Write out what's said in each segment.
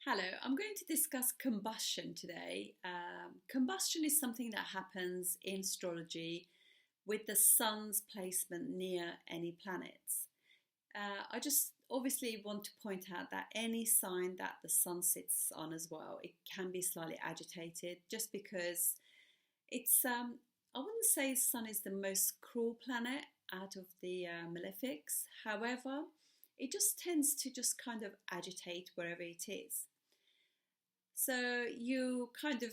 Hello, I'm going to discuss combustion today. Combustion is something that happens in astrology with the sun's placement near any planets. I just obviously want to point out that any sign that the sun sits on as well, it can be slightly agitated just because I wouldn't say sun is the most cruel planet out of the malefics. However, it just tends to just kind of agitate wherever it is. So you kind of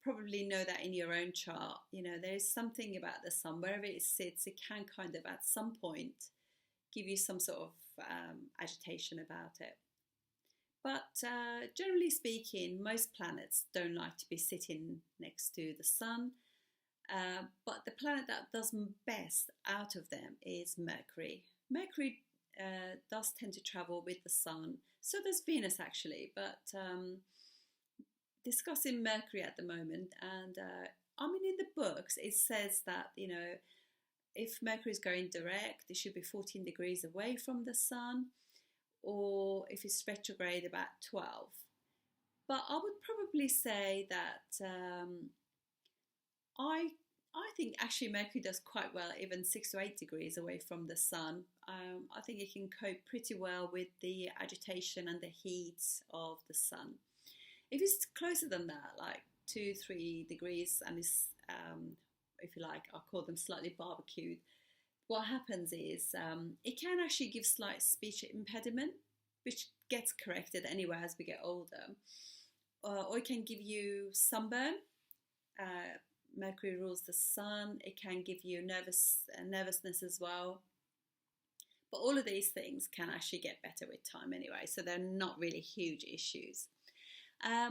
probably know that in your own chart. There's something about the sun, wherever it sits, it can kind of at some point give you some sort of agitation about it. But generally speaking, most planets don't like to be sitting next to the sun. But the planet that does best out of them is Mercury. Mercury does tend to travel with the sun. So does Venus actually, but discussing Mercury at the moment, and in the books it says that if Mercury is going direct, it should be 14 degrees away from the sun, or if it's retrograde, about 12. But I would probably say that I think actually Mercury does quite well, even 6 to 8 degrees away from the sun. I think it can cope pretty well with the agitation and the heat of the sun. If it's closer than that, like 2, 3 degrees, and it's, if you like, I'll call them slightly barbecued, what happens is it can actually give slight speech impediment, which gets corrected anyway as we get older. Or it can give you sunburn. Mercury rules the sun. It can give you nervousness as well. But all of these things can actually get better with time anyway, so they're not really huge issues.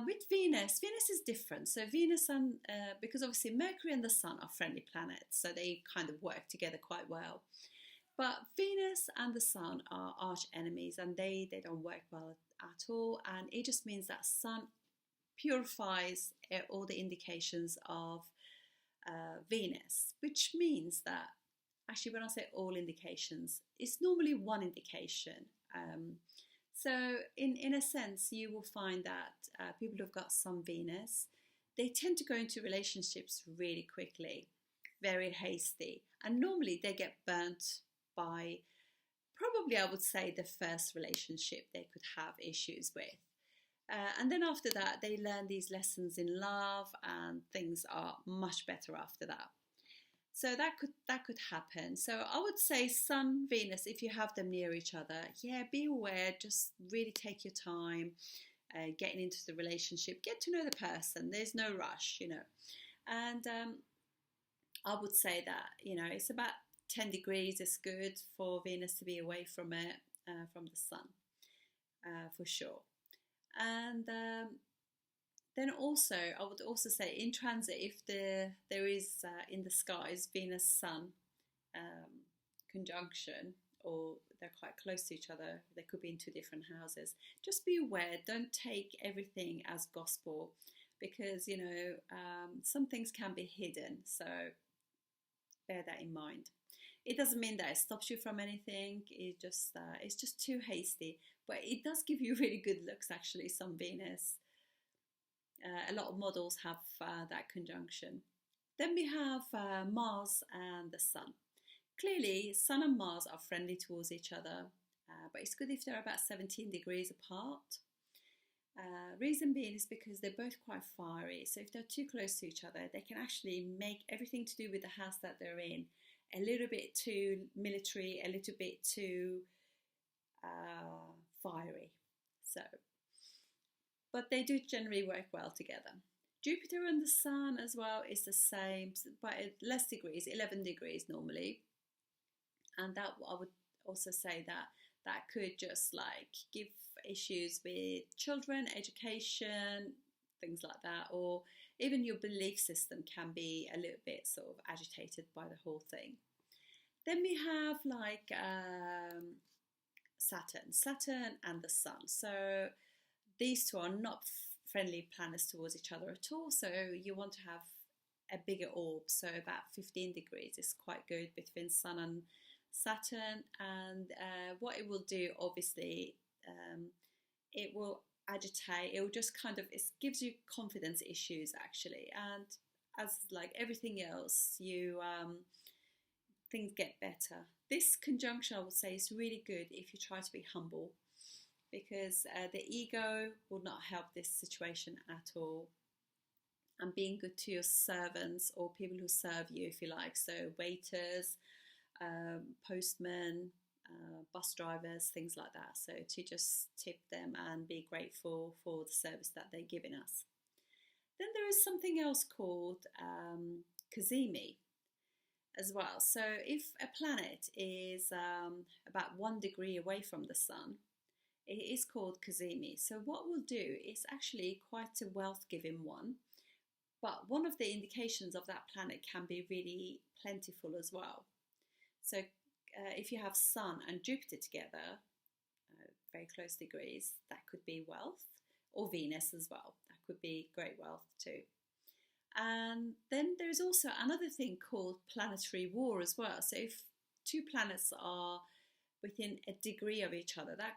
With Venus is different. So Venus and because obviously Mercury and the Sun are friendly planets, so they kind of work together quite well. But Venus and the Sun are arch enemies, and they don't work well at all. And it just means that Sun purifies all the indications of Venus, which means that actually when I say all indications, it's normally one indication. So in a sense, you will find that people who've got some Venus, they tend to go into relationships really quickly, very hasty. And normally they get burnt by probably, I would say, the first relationship they could have issues with. And then after that, they learn these lessons in love and things are much better after that. So that could happen. So I would say Sun, Venus, if you have them near each other, yeah, be aware. Just really take your time getting into the relationship. Get to know the person. There's no rush, And I would say that it's about 10 degrees is good for Venus to be away from it, from the Sun, for sure. And then also, I would also say in transit, if there is in the skies Venus Sun conjunction, or they're quite close to each other, they could be in two different houses. Just be aware, don't take everything as gospel, because some things can be hidden, so bear that in mind. It doesn't mean that it stops you from anything, it's just too hasty, but it does give you really good looks actually, some Venus. A lot of models have that conjunction. Then we have Mars and the Sun. Clearly, Sun and Mars are friendly towards each other, but it's good if they're about 17 degrees apart. Reason being is because they're both quite fiery, so if they're too close to each other, they can actually make everything to do with the house that they're in a little bit too military, a little bit too fiery. But they do generally work well together. Jupiter and the Sun as well is the same, but less degrees, 11 degrees normally. And that I would also say that could just like give issues with children, education, things like that, or even your belief system can be a little bit sort of agitated by the whole thing. Then we have like Saturn and the Sun. So these two are not friendly planets towards each other at all, so you want to have a bigger orb, so about 15 degrees is quite good between Sun and Saturn. And what it will do, obviously, it will agitate. It will just kind of, it gives you confidence issues actually, and as like everything else, you things get better. This conjunction, I would say, is really good if you try to be humble, because the ego will not help this situation at all. And being good to your servants or people who serve you, if you like, so waiters, postmen, bus drivers, things like that. So to just tip them and be grateful for the service that they're giving us. Then there is something else called cazimi as well. So if a planet is about 1 degree away from the sun, it is called cazimi. So what we'll do is actually quite a wealth-giving one, but one of the indications of that planet can be really plentiful as well. So if you have Sun and Jupiter together, very close degrees, that could be wealth, or Venus as well. That could be great wealth too. And then there's also another thing called planetary war as well. So if 2 planets are within a degree of each other, that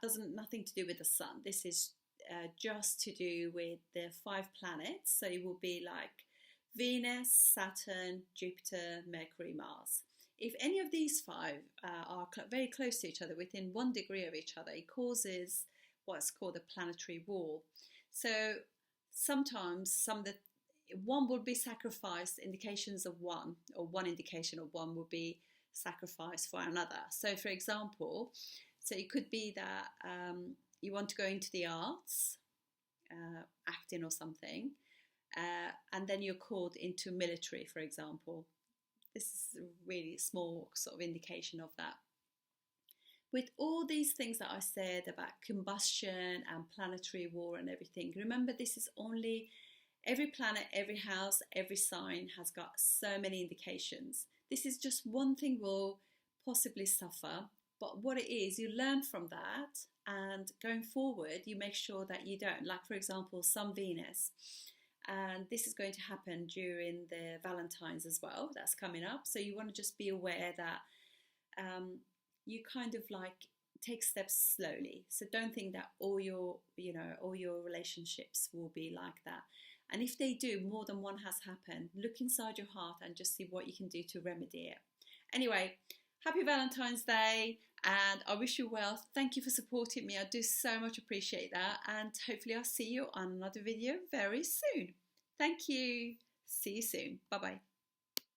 doesn't nothing to do with the sun. This is just to do with the 5 planets. So it will be like Venus, Saturn, Jupiter, Mercury, Mars. If any of these 5 are very close to each other, within 1 degree of each other, it causes what's called a planetary war. So sometimes one will be sacrificed, indications of one, or one indication of one will be sacrificed for another. So for example, so it could be that you want to go into the arts, acting or something, and then you're called into military, for example. This is a really small sort of indication of that. With all these things that I said about combustion and planetary war and everything, remember this is only every planet, every house, every sign has got so many indications. This is just one thing will possibly suffer, but what it is, you learn from that, and going forward, you make sure that you don't. Like for example, Sun Venus, and this is going to happen during the Valentine's as well. That's coming up, so you want to just be aware that you kind of like take steps slowly. So don't think that all your relationships will be like that. And if they do, more than one has happened, look inside your heart and just see what you can do to remedy it. Anyway, happy Valentine's Day, and I wish you well. Thank you for supporting me. I do so much appreciate that, and hopefully I'll see you on another video very soon. Thank you. See you soon. Bye-bye.